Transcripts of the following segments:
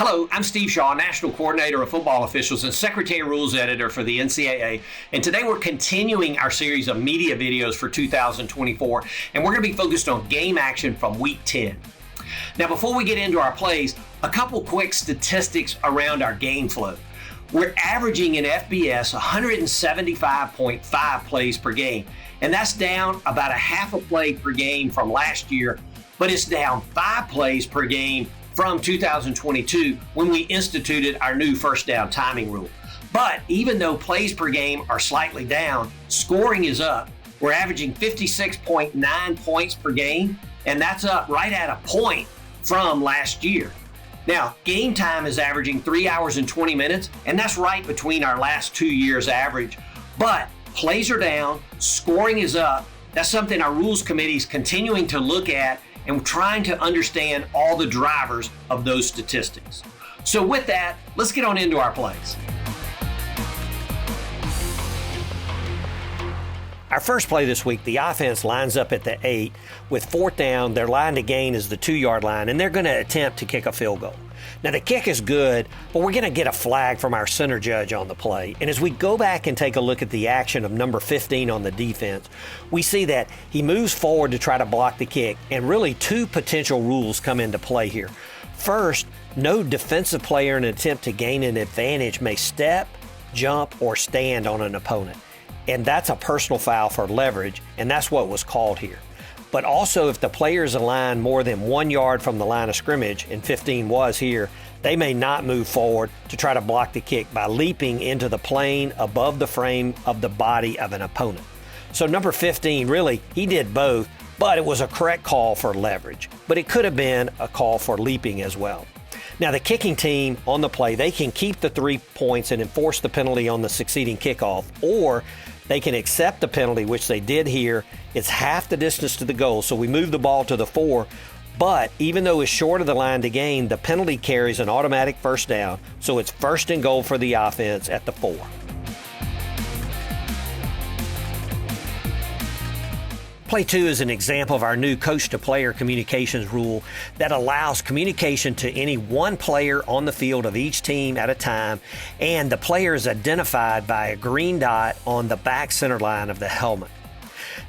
Hello, I'm Steve Shaw, National Coordinator of Football Officials and Secretary of Rules Editor for the NCAA. And today we're continuing our series of media videos for 2024, and we're going to be focused on game action from Week 10. Now, before we get into our plays, a couple quick statistics around our game flow. We're averaging in FBS 175.5 plays per game, and that's down about a half a play per game from last year, but it's down 5 plays per game from 2022 when we instituted our new first down timing rule. But even though plays per game are slightly down, scoring is up. We're averaging 56.9 points per game, and that's up right at a point from last year. Now, game time is averaging 3 hours and 20 minutes, and that's right between our last 2 years average. But plays are down, scoring is up. That's something our rules committee is continuing to look at and trying to understand all the drivers of those statistics. So with that, let's get on into our plays. Our first play this week, the offense lines up at the 8 with 4th down. Their line to gain is the 2-yard line, and they're going to attempt to kick a field goal. Now, the kick is good, but we're going to get a flag from our center judge on the play. And as we go back and take a look at the action of number 15 on the defense, we see that he moves forward to try to block the kick, and really 2 potential rules come into play here. First, no defensive player in an attempt to gain an advantage may step, jump, or stand on an opponent. And that's a personal foul for leverage, and that's what was called here. But also, if the player is aligned more than 1 yard from the line of scrimmage, and 15 was here, they may not move forward to try to block the kick by leaping into the plane above the frame of the body of an opponent. So number 15, really, he did both, but it was a correct call for leverage. But it could have been a call for leaping as well. Now, the kicking team on the play, they can keep the 3 points and enforce the penalty on the succeeding kickoff, or they can accept the penalty, which they did here. It's half the distance to the goal, so we move the ball to the 4. But even though it's short of the line to gain, the penalty carries an automatic first down, so it's 1st and goal for the offense at the 4. Play 2 is an example of our new coach-to-player communications rule that allows communication to any one player on the field of each team at a time, and the player is identified by a green dot on the back center line of the helmet.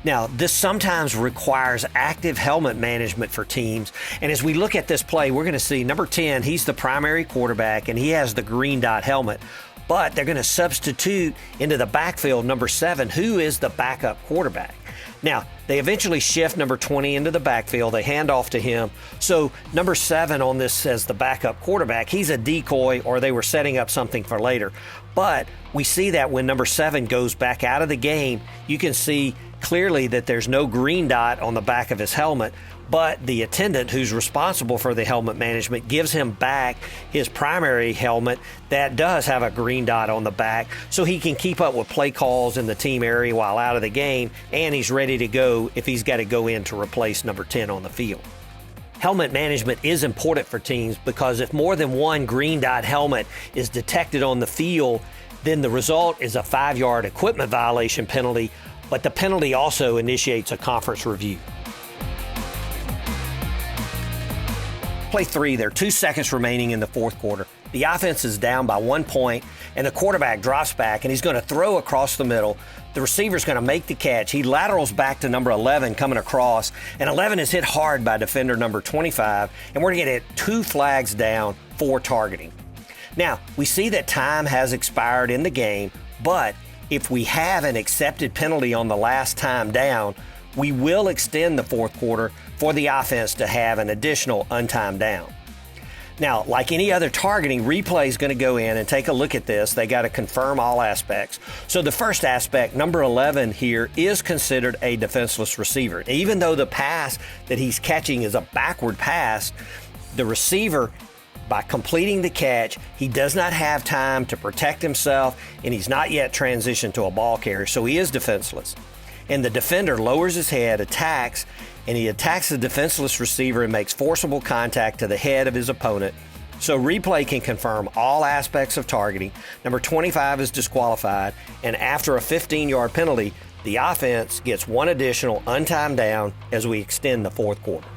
Now, this sometimes requires active helmet management for teams, and as we look at this play, we're going to see number 10, he's the primary quarterback, and he has the green dot helmet, but they're going to substitute into the backfield number 7, who is the backup quarterback. Now, they eventually shift number 20 into the backfield. They hand off to him. So number 7 on this as the backup quarterback, he's a decoy, or they were setting up something for later. But we see that when number 7 goes back out of the game, you can see clearly that there's no green dot on the back of his helmet, but the attendant who's responsible for the helmet management gives him back his primary helmet that does have a green dot on the back, so he can keep up with play calls in the team area while out of the game, and he's ready to go if he's got to go in to replace number 10 on the field. Helmet management is important for teams because if more than one green dot helmet is detected on the field, then the result is a 5-yard equipment violation penalty, but the penalty also initiates a conference review. Play 3, there are 2 seconds remaining in the 4th quarter. The offense is down by 1 point, and the quarterback drops back, and he's going to throw across the middle. The receiver's going to make the catch. He laterals back to number 11 coming across, and 11 is hit hard by defender number 25, and we're going to get 2 flags down for targeting. Now, we see that time has expired in the game, but if we have an accepted penalty on the last time down, we will extend the 4th quarter for the offense to have an additional untimed down. Now, like any other targeting, replay is going to go in and take a look at this. They got to confirm all aspects. So the first aspect, number 11 here, is considered a defenseless receiver. Even though the pass that he's catching is a backward pass, the receiver, by completing the catch, he does not have time to protect himself, and he's not yet transitioned to a ball carrier, so he is defenseless. And the defender lowers his head, attacks, and he attacks the defenseless receiver and makes forcible contact to the head of his opponent. So replay can confirm all aspects of targeting. Number 25 is disqualified, and after a 15-yard penalty, the offense gets 1 additional untimed down as we extend the 4th quarter.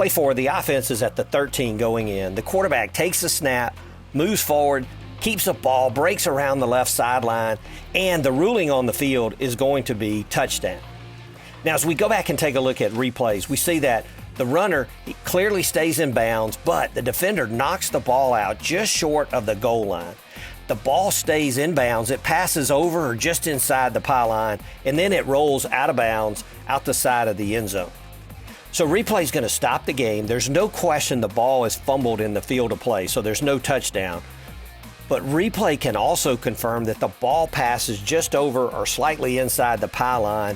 Play 4, the offense is at the 13 going in. The quarterback takes the snap, moves forward, keeps the ball, breaks around the left sideline, and the ruling on the field is going to be touchdown. Now, as we go back and take a look at replays, we see that the runner clearly stays in bounds, but the defender knocks the ball out just short of the goal line. The ball stays in bounds. It passes over or just inside the pylon, and then it rolls out of bounds out the side of the end zone. So replay is going to stop the game. There's no question the ball is fumbled in the field of play, so there's no touchdown. But replay can also confirm that the ball passes just over or slightly inside the pylon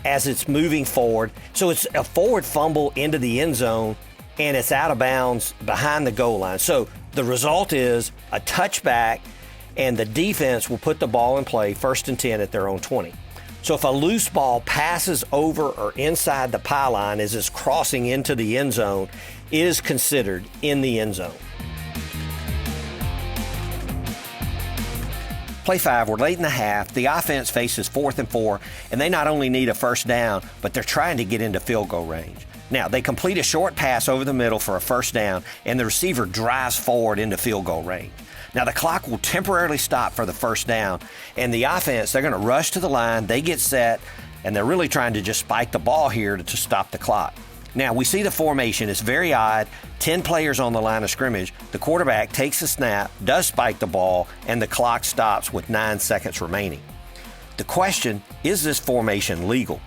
as it's moving forward. So it's a forward fumble into the end zone, and it's out of bounds behind the goal line. So the result is a touchback, and the defense will put the ball in play, 1st and 10 at their own 20. So if a loose ball passes over or inside the pylon as it's crossing into the end zone, it is considered in the end zone. Play 5, we're late in the half. The offense faces 4th and 4, and they not only need a first down, but they're trying to get into field goal range. Now, they complete a short pass over the middle for a first down, and the receiver drives forward into field goal range. Now, the clock will temporarily stop for the first down, and the offense, they're going to rush to the line, they get set, and they're really trying to just spike the ball here to stop the clock. Now, we see the formation. It's very odd. 10 players on the line of scrimmage. The quarterback takes the snap, does spike the ball, and the clock stops with 9 seconds remaining. The question, is this formation legal?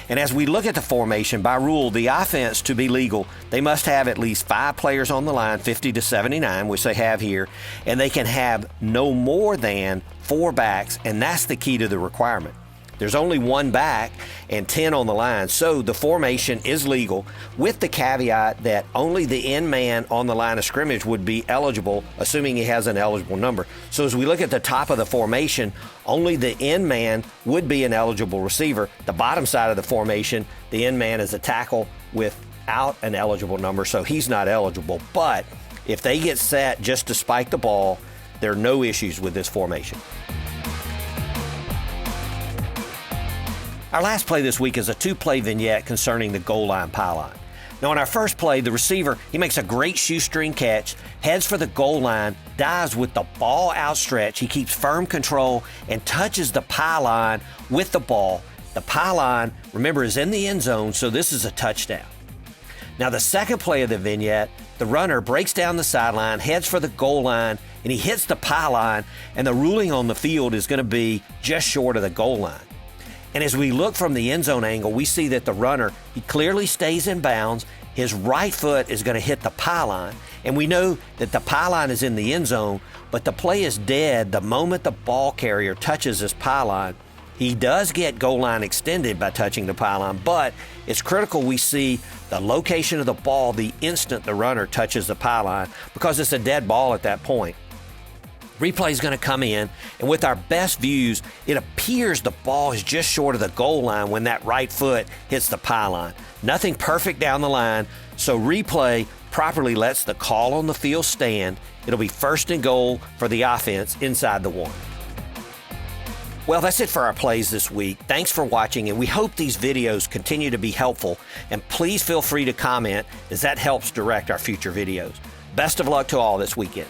And as we look at the formation, by rule, the offense to be legal, they must have at least 5 players on the line, 50 to 79, which they have here, and they can have no more than 4 backs, and that's the key to the requirement. There's only 1 back and 10 on the line, so the formation is legal with the caveat that only the end man on the line of scrimmage would be eligible, assuming he has an eligible number. So as we look at the top of the formation, only the end man would be an eligible receiver. The bottom side of the formation, the end man is a tackle without an eligible number, so he's not eligible. But if they get set just to spike the ball, there are no issues with this formation. Our last play this week is a 2-play vignette concerning the goal line pylon. Now, in our first play, the receiver, he makes a great shoestring catch, heads for the goal line, dives with the ball outstretched. He keeps firm control and touches the pylon with the ball. The pylon, remember, is in the end zone, so this is a touchdown. Now, the second play of the vignette, the runner breaks down the sideline, heads for the goal line, and he hits the pylon, and the ruling on the field is going to be just short of the goal line. And as we look from the end zone angle, we see that the runner, he clearly stays in bounds. His right foot is going to hit the pylon. And we know that the pylon is in the end zone, but the play is dead the moment the ball carrier touches his pylon. He does get goal line extended by touching the pylon, but it's critical we see the location of the ball the instant the runner touches the pylon, because it's a dead ball at that point. Replay is going to come in, and with our best views, it appears the ball is just short of the goal line when that right foot hits the pylon. Nothing perfect down the line, so replay properly lets the call on the field stand. It'll be 1st and goal for the offense inside the 1. Well, that's it for our plays this week. Thanks for watching, and we hope these videos continue to be helpful. And please feel free to comment, as that helps direct our future videos. Best of luck to all this weekend.